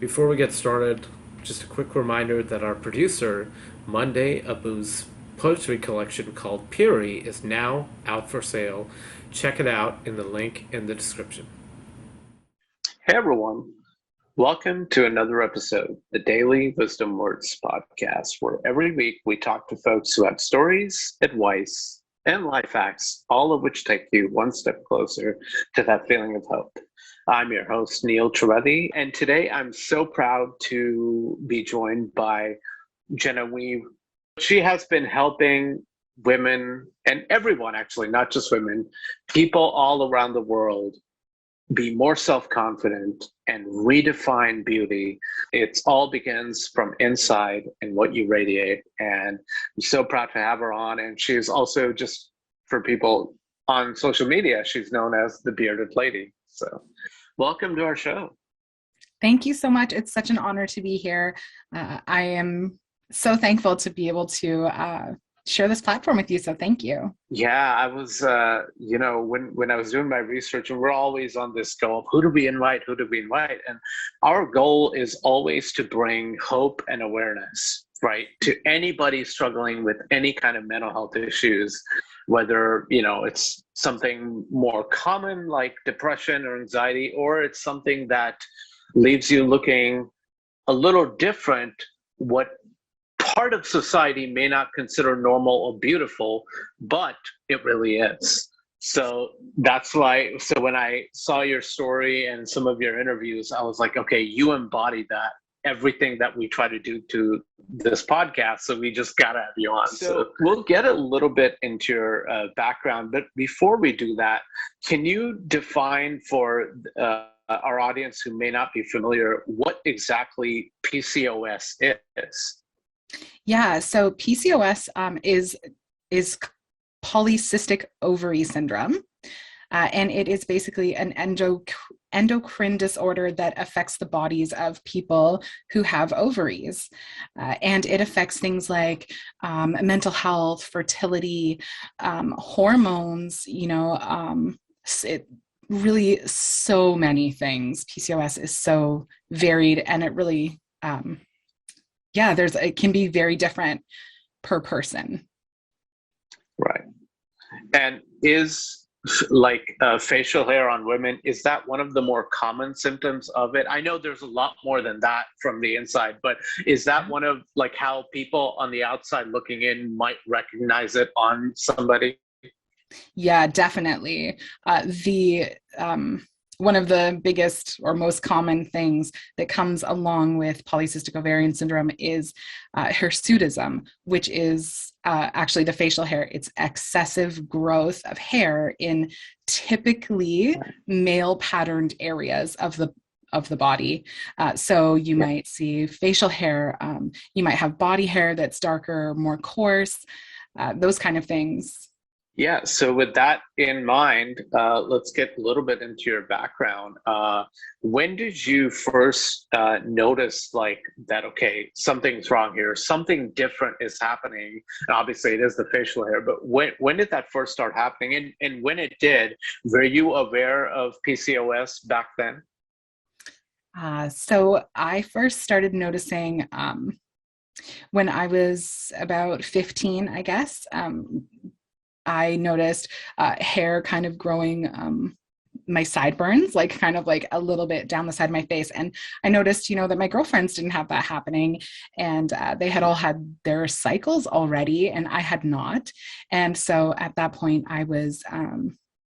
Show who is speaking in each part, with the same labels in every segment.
Speaker 1: Before we get started, just a quick reminder that our producer, Monday Abuh's poetry collection called Puri, is now out for sale. Check it out in the link in the description.
Speaker 2: Hey everyone, welcome to another episode, the Daily Wisdom Words podcast, where every week we talk to folks who have stories, advice, and life hacks, all of which take you one step closer to that feeling of hope. I'm your host, Neil Trivedi, and today I'm so proud to be joined by Gennevieve. She has been helping women, and everyone actually, not just women, people all around the world be more self-confident and redefine beauty. It all begins from inside and what you radiate. And I'm so proud to have her on. And she's also, just for people on social media, she's known as the Bearded Lady. So welcome to our show.
Speaker 3: Thank you so much. It's such an honor to be here. I am so thankful to be able to share this platform with you. So thank you.
Speaker 2: Yeah, I was, when I was doing my research, and we're always on this go of who do we invite? And our goal is always to bring hope and awareness, right, to anybody struggling with any kind of mental health issues, whether, it's something more common like depression or anxiety, or it's something that leaves you looking a little different, what part of society may not consider normal or beautiful, but it really is. So that's why, so when I saw your story and some of your interviews, I was like, okay, you embody that, everything that we try to do to this podcast. So we just got to have you on. So we'll get a little bit into your background, but before we do that, can you define for our audience who may not be familiar, what exactly PCOS is?
Speaker 3: Yeah, so PCOS is polycystic ovary syndrome, and it is basically an endocrine disorder that affects the bodies of people who have ovaries, and it affects things like mental health, fertility, hormones. It really so many things. PCOS is so varied, and it really it can be very different per person.
Speaker 2: Right. And is like facial hair on women, is that one of the more common symptoms of it? I know there's a lot more than that from the inside, but is that one of like how people on the outside looking in might recognize it on somebody?
Speaker 3: Yeah, definitely. One of the biggest or most common things that comes along with polycystic ovarian syndrome is hirsutism, which is actually the facial hair. It's excessive growth of hair in typically male patterned areas of the body. So you might see facial hair, you might have body hair that's darker, more coarse, those kind of things.
Speaker 2: Yeah, so with that in mind, let's get a little bit into your background. When did you first notice like that, okay, something's wrong here, something different is happening? And obviously it is the facial hair, but when did that first start happening? And when it did, were you aware of PCOS back then?
Speaker 3: So I first started noticing when I was about 15, I guess. I noticed hair kind of growing, my sideburns, like kind of like a little bit down the side of my face. And I noticed, that my girlfriends didn't have that happening, and they had all had their cycles already, and I had not. And so at that point, I was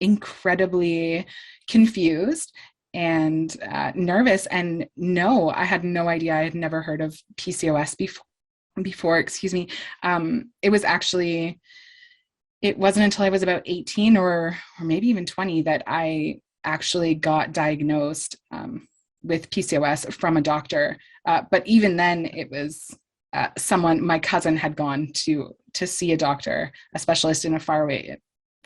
Speaker 3: incredibly confused and nervous. And no, I had no idea. I had never heard of PCOS before, excuse me. It wasn't until I was about 18 or maybe even 20 that I actually got diagnosed with PCOS from a doctor. But even then, it was my cousin had gone to see a doctor, a specialist in a faraway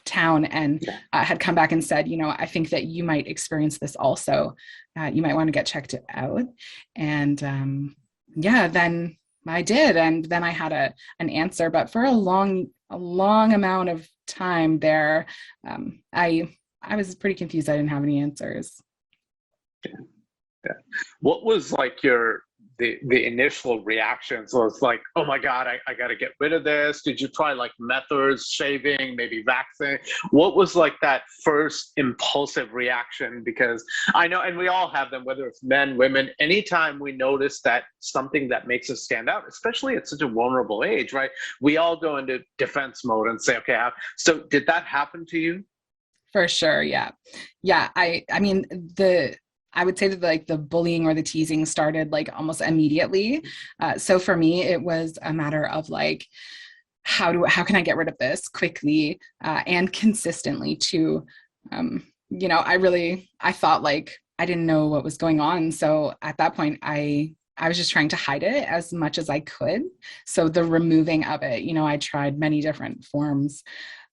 Speaker 3: town, and had come back and said, I think that you might experience this also. You might want to get checked out. And then I did. And then I had an answer, but for a long amount of time there, I was pretty confused. I didn't have any answers.
Speaker 2: Yeah. What was like the initial reaction? So it's like, oh my God, I got to get rid of this. Did you try like methods, shaving, maybe vaccine? What was like that first impulsive reaction? Because I know, and we all have them, whether it's men, women, anytime we notice that something that makes us stand out, especially at such a vulnerable age, right? We all go into defense mode and say, okay, so did that happen to you?
Speaker 3: For sure. Yeah. Yeah. I mean, I would say that like the bullying or the teasing started like almost immediately. So for me, it was a matter of like, how can I get rid of this quickly and consistently too? I thought like I didn't know what was going on. So at that point, I was just trying to hide it as much as I could. So the removing of it, I tried many different forms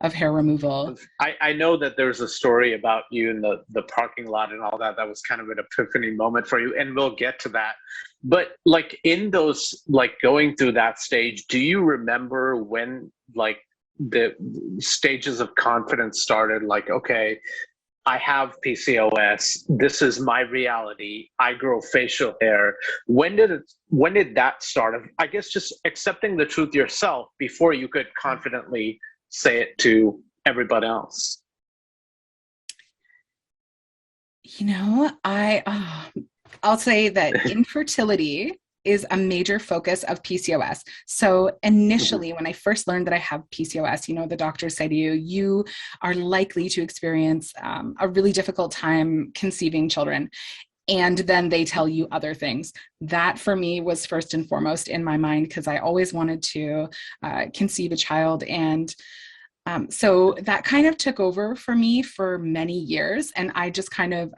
Speaker 3: of hair removal.
Speaker 2: I know that there's a story about you in the parking lot and all that. That was kind of an epiphany moment for you, and we'll get to that. But like in those, like going through that stage, do you remember when like the stages of confidence started? Like, okay, I have PCOS. This is my reality. I grow facial hair. When did that start? I guess just accepting the truth yourself before you could confidently say it to everybody else.
Speaker 3: I'll say that infertility is a major focus of PCOS. So initially, when I first learned that I have PCOS, the doctors say to you, you are likely to experience a really difficult time conceiving children. And then they tell you other things. That for me was first and foremost in my mind, because I always wanted to conceive a child. And so that kind of took over for me for many years. And I just kind of,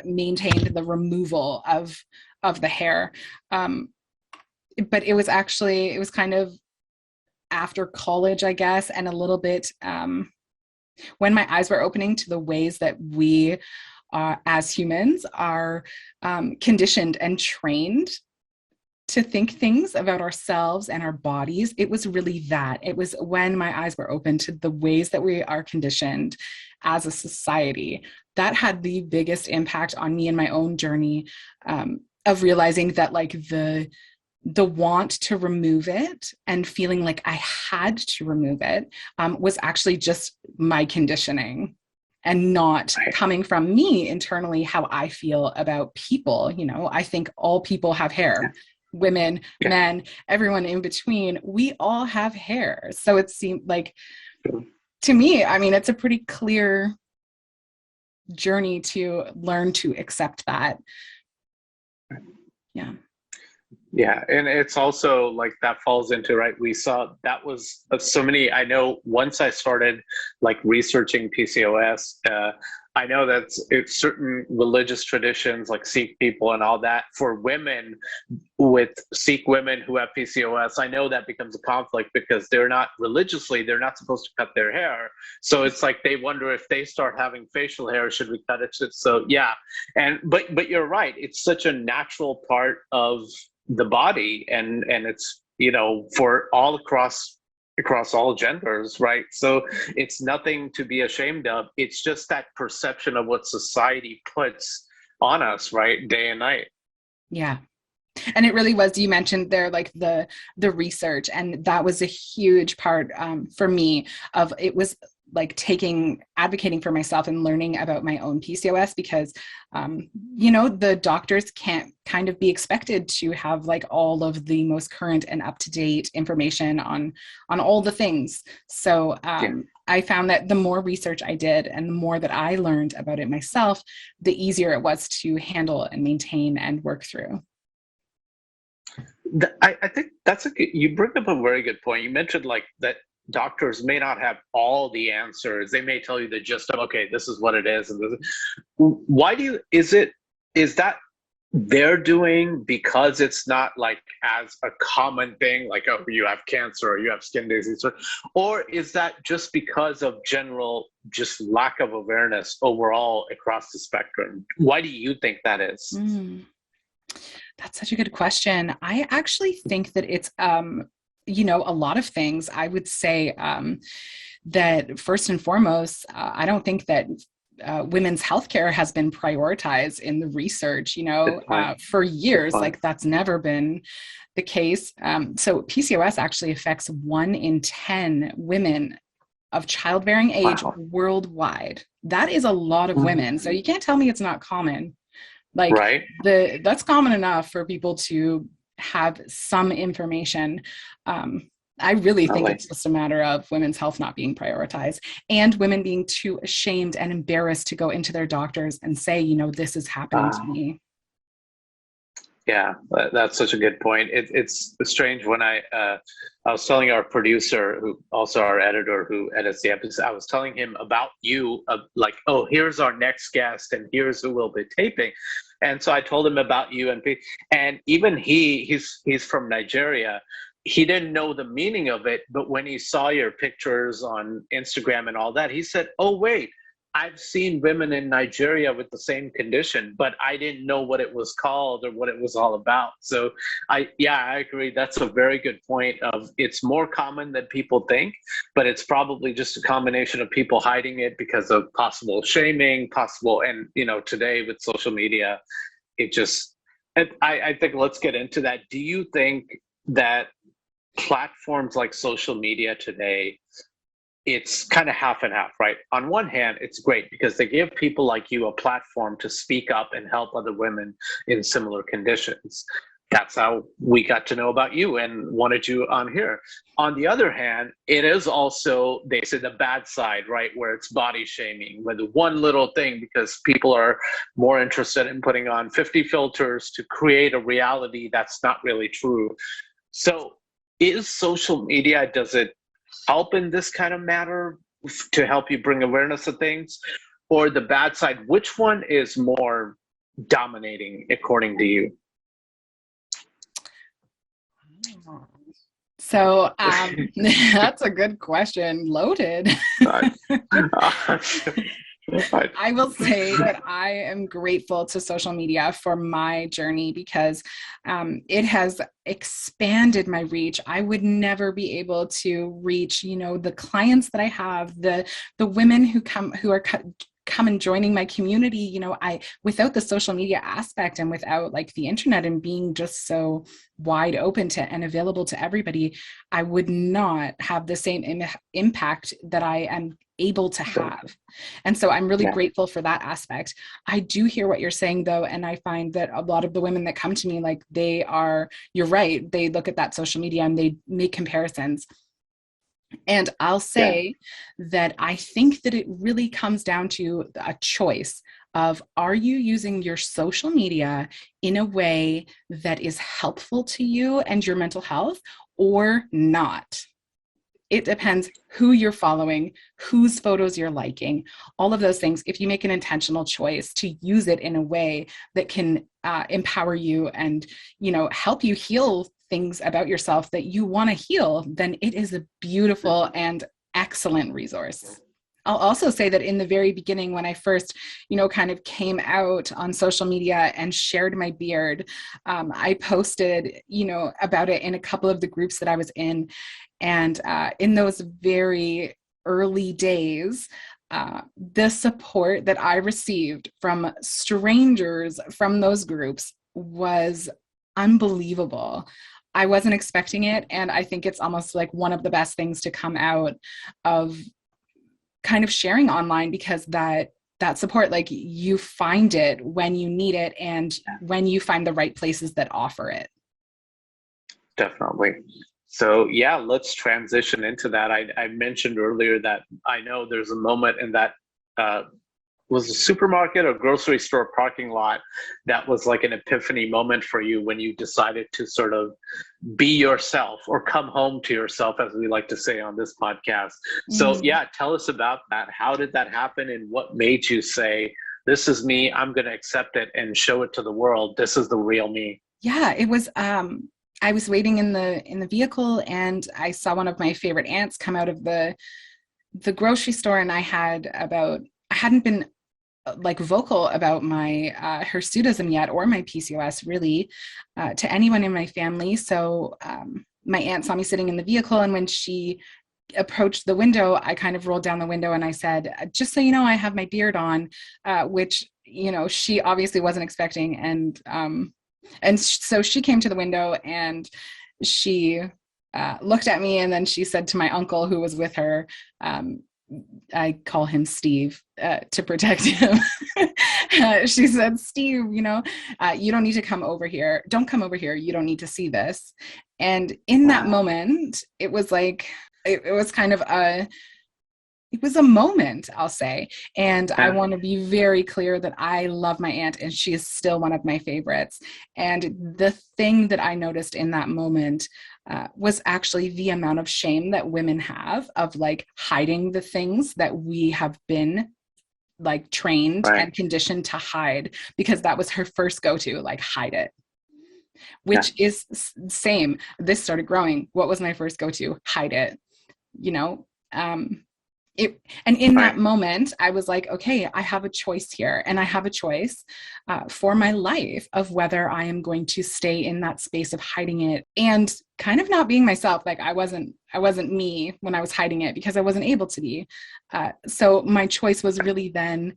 Speaker 3: maintained the removal of the hair. But it was kind of after college, I guess, and a little bit when my eyes were opening to the ways that we as humans are conditioned and trained to think things about ourselves and our bodies. It was really that. It was when my eyes were open to the ways that we are conditioned as a society that had the biggest impact on me in my own journey of realizing that like the want to remove it and feeling like I had to remove it was actually just my conditioning and not coming from me internally, how I feel about people. I think all people have hair. Women, men, everyone in between, we all have hair. So it seemed like, to me, I mean, it's a pretty clear journey to learn to accept that. Yeah.
Speaker 2: Yeah. And it's also like that falls into, right, we saw that was so many, I know once I started like researching PCOS, I know that it's certain religious traditions like Sikh people and all that for women with Sikh women who have PCOS. I know that becomes a conflict because they're not supposed to cut their hair. So it's like they wonder if they start having facial hair, should we cut it? So yeah. But you're right. It's such a natural part of the body and it's, for all across all genders, right? So it's nothing to be ashamed of. It's just that perception of what society puts on us, right? Day and night.
Speaker 3: Yeah. And it really was, you mentioned there, like the research, and that was a huge part for me of, it was like advocating for myself and learning about my own PCOS because, the doctors can't kind of be expected to have like all of the most current and up-to-date information on all the things. So I found that the more research I did and the more that I learned about it myself, the easier it was to handle and maintain and work through.
Speaker 2: I think you bring up a very good point. You mentioned like that doctors may not have all the answers. They may tell you the gist of, okay, this is what it is. And is that they're doing because it's not like as a common thing, like, oh, you have cancer or you have skin disease, or is that just because of general, just lack of awareness overall across the spectrum? Why do you think that is?
Speaker 3: That's such a good question. I actually think that it's, a lot of things. I would say that first and foremost, I don't think that women's healthcare has been prioritized in the research, for years. Like that's never been the case. So PCOS actually affects 1 in 10 women of childbearing age worldwide. That is a lot of women. So you can't tell me it's not common. Like that's common enough for people to have some information. I really think it's just a matter of women's health not being prioritized and women being too ashamed and embarrassed to go into their doctors and say, this is happening to me.
Speaker 2: Yeah, that's such a good point. It's strange when I was telling our producer, who also our editor who edits the episode, I was telling him about you, like, oh, here's our next guest and here's who we'll be taping. And so I told him about you, and even he's from Nigeria. He didn't know the meaning of it, but when he saw your pictures on Instagram and all that, he said, oh, wait, I've seen women in Nigeria with the same condition, but I didn't know what it was called or what it was all about. So I agree. That's a very good point of it's more common than people think, but it's probably just a combination of people hiding it because of possible shaming, and today with social media, I think let's get into that. Do you think that platforms like social media today, it's kind of half and half, right? On one hand, it's great because they give people like you a platform to speak up and help other women in similar conditions. That's how we got to know about you and wanted you on here. On the other hand, it is also, they say, the bad side, right? Where it's body shaming with one little thing because people are more interested in putting on 50 filters to create a reality that's not really true. So is social media, does it help in this kind of matter to help you bring awareness of things? Or the bad side, which one is more dominating according to you?
Speaker 3: So that's a good question. Loaded. I will say that I am grateful to social media for my journey because it has expanded my reach. I would never be able to reach, the clients that I have, the women who come and joining my community. Without the social media aspect and without like the internet and being just so wide open to and available to everybody, I would not have the same impact that I am able to have. And so I'm really grateful for that aspect. I do hear what you're saying though. And I find that a lot of the women that come to me, like you're right. They look at that social media and they make comparisons. And I'll say that I think that it really comes down to a choice of, are you using your social media in a way that is helpful to you and your mental health or not? It depends who you're following, whose photos you're liking, all of those things. If you make an intentional choice to use it in a way that can empower you and, help you heal things about yourself that you want to heal, then it is a beautiful and excellent resource. I'll also say that in the very beginning, when I first, kind of came out on social media and shared my beard, I posted, about it in a couple of the groups that I was in. And in those very early days, the support that I received from strangers from those groups was unbelievable. I wasn't expecting it. And I think it's almost like one of the best things to come out of kind of sharing online, because that support, like, you find it when you need it and when you find the right places that offer it.
Speaker 2: Definitely. So yeah, let's transition into that. I mentioned earlier that I know there's a moment in that was a supermarket or grocery store parking lot that was like an epiphany moment for you when you decided to sort of be yourself or come home to yourself, as we like to say on this podcast. So yeah, tell us about that. How did that happen and what made you say, this is me, I'm going to accept it and show it to the world. This is the real me.
Speaker 3: Yeah, it was, I was waiting in the vehicle and I saw one of my favorite aunts come out of the grocery store, and I hadn't been like vocal about my hirsutism yet, or my PCOS really, to anyone in my family. So my aunt saw me sitting in the vehicle, and when she approached the window, I kind of rolled down the window and I said, just so you know, I have my beard on, which, she obviously wasn't expecting. And so she came to the window and she looked at me, and then she said to my uncle who was with her, I call him Steve to protect him. She said, Steve, you don't need to come over here. Don't come over here. You don't need to see this. And in that moment, it was like, it was kind of it was a moment, I'll say. And I want to be very clear that I love my aunt and she is still one of my favorites. And the thing that I noticed in that moment was actually the amount of shame that women have of like hiding the things that we have been like trained and conditioned to hide, because that was her first go-to, like hide it, which is same. This started growing. What was my first go-to? Hide it, and in that moment, I was like, okay, I have a choice here, and I have a choice for my life of whether I am going to stay in that space of hiding it and kind of not being myself. Like I wasn't me when I was hiding it because I wasn't able to be. So my choice was really then,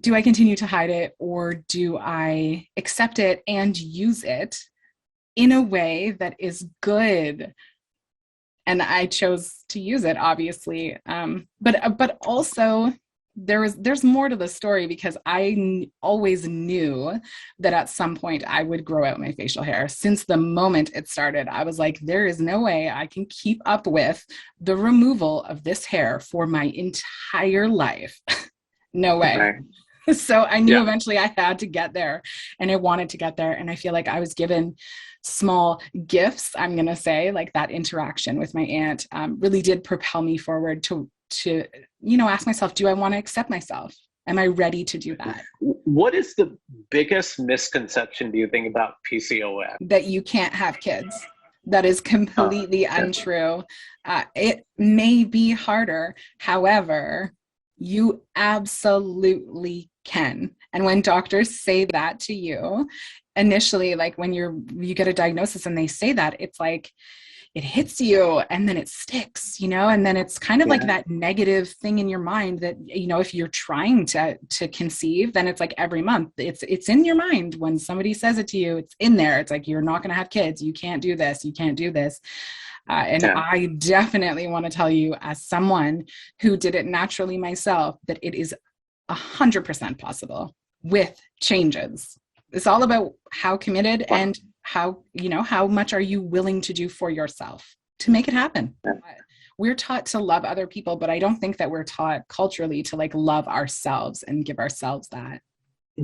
Speaker 3: do I continue to hide it, or do I accept it and use it in a way that is good? And I chose to use it, obviously. But also there's more to the story, because I always knew that at some point I would grow out my facial hair. Since the moment it started, I was like, there is no way I can keep up with the removal of this hair for my entire life. No way. So I knew eventually I had to get there, and I wanted to get there. And I feel like I was given small gifts, I'm going to say, like that interaction with my aunt really did propel me forward to ask myself, do I want to accept myself? Am I ready to do that?
Speaker 2: What is the biggest misconception, do you think, about PCOS?
Speaker 3: That you can't have kids. That is completely untrue. It may be harder. However, you absolutely can. And when doctors say that to you initially, like when you get a diagnosis and they say that, it's like it hits you and then it sticks, and then it's kind of like that negative thing in your mind that, if you're trying to conceive, then it's like every month it's in your mind. When somebody says it to you, it's in there. It's like, you're not going to have kids. You can't do this. You can't do this. I definitely want to tell you, as someone who did it naturally myself, that it is 100% possible with changes. It's all about how committed and how much are you willing to do for yourself to make it happen. We're taught to love other people, but I don't think that we're taught culturally to like love ourselves and give ourselves that.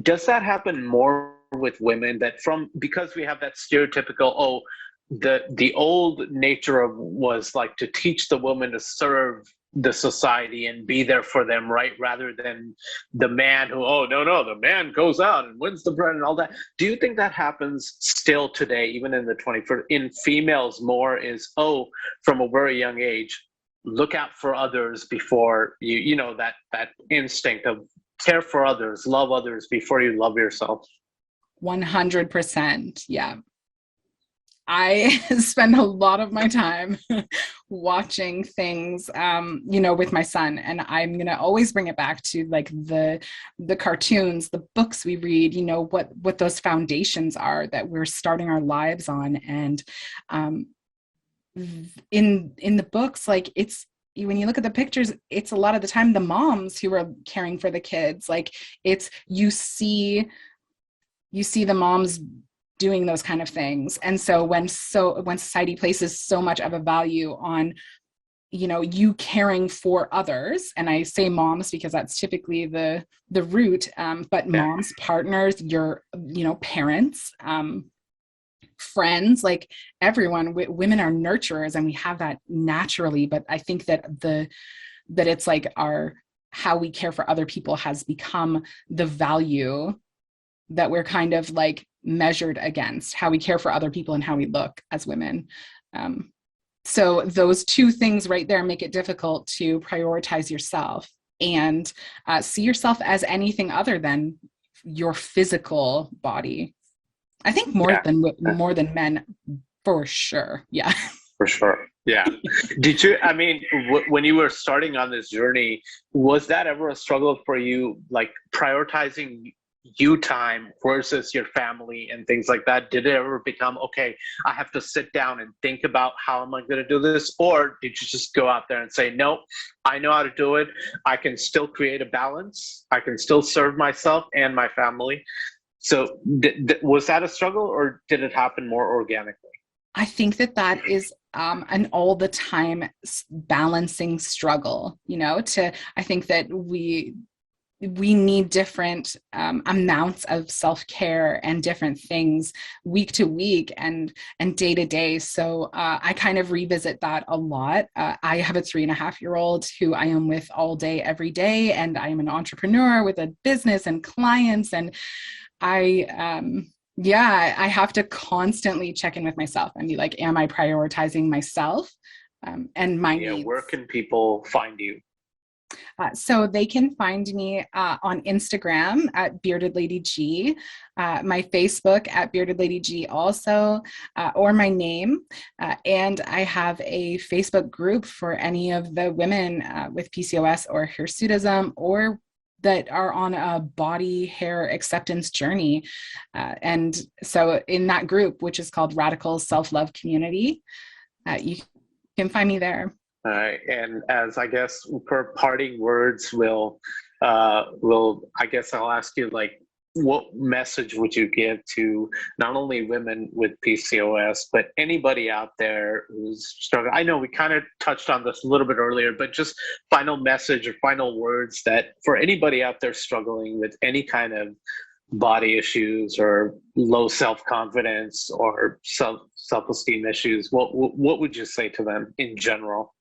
Speaker 2: Does that happen more with women, that because we have that stereotypical, the old nature of was like to teach the woman to serve the society and be there for them, right? Rather than the man who, the man goes out and wins the bread and all that. Do you think that happens still today, even in the 21st, in females more is, from a very young age, look out for others before that instinct of care for others, love others before you love yourself?
Speaker 3: 100%. Yeah. I spend a lot of my time watching things, with my son, and I'm going to always bring it back to like the cartoons, the books we read, what those foundations are that we're starting our lives on. And in the books, like when you look at the pictures, it's a lot of the time the moms who are caring for the kids. Like you see the moms doing those kind of things. And so when society places so much of a value on, you caring for others, and I say moms because that's typically the root, but moms, partners, your, parents, friends, like everyone, women are nurturers, and we have that naturally. But I think that it's like how we care for other people has become the value that we're kind of like measured against, how we care for other people and how we look as women. So those two things right there make it difficult to prioritize yourself and see yourself as anything other than your physical body. I think more than men, for sure. Yeah.
Speaker 2: For sure. Yeah. Did you, I mean, when you were starting on this journey, was that ever a struggle for you, like prioritizing you time versus your family and things like that? Did it ever become, okay, I have to sit down and think about how am I going to do this? Or did you just go out there and say, no, I know how to do it. I can still create a balance. I can still serve myself and my family. So was that a struggle, or did it happen more organically?
Speaker 3: I think that that is an all the time balancing struggle, I think that we need different amounts of self-care and different things week to week and day to day. So I kind of revisit that a lot. I have a 3.5-year-old who I am with all day, every day. And I am an entrepreneur with a business and clients. And I have to constantly check in with myself and be like, am I prioritizing myself and my needs?
Speaker 2: Where can people find you?
Speaker 3: So they can find me on Instagram at Bearded Lady G, my Facebook at Bearded Lady G also, or my name. And I have a Facebook group for any of the women with PCOS or hirsutism, or that are on a body hair acceptance journey. And so in that group, which is called Radical Self-Love Community, you can find me there.
Speaker 2: All right, and as I guess for parting words, I guess I'll ask you, like, what message would you give to not only women with PCOS, but anybody out there who's struggling? I know we kind of touched on this a little bit earlier, but just final message or final words that for anybody out there struggling with any kind of body issues or low self-confidence or self-esteem issues, what would you say to them in general?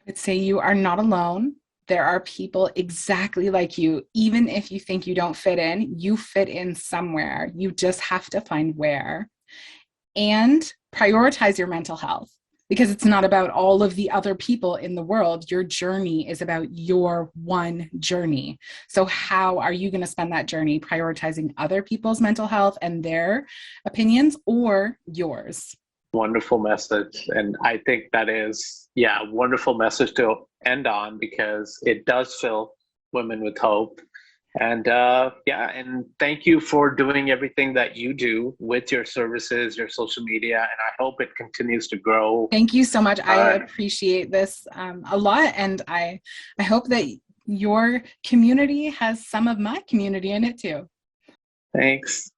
Speaker 3: I'd say you are not alone. There are people exactly like you. Even if you think you don't fit in, you fit in somewhere. You just have to find where. And prioritize your mental health, because it's not about all of the other people in the world. Your journey is about your one journey. So how are you going to spend that journey prioritizing other people's mental health and their opinions, or yours?
Speaker 2: Wonderful message. And I think that is, a wonderful message to end on, because it does fill women with hope. And and thank you for doing everything that you do with your services, your social media, and I hope it continues to grow.
Speaker 3: Thank you so much. I appreciate this a lot, and I hope that your community has some of my community in it too.
Speaker 2: Thanks.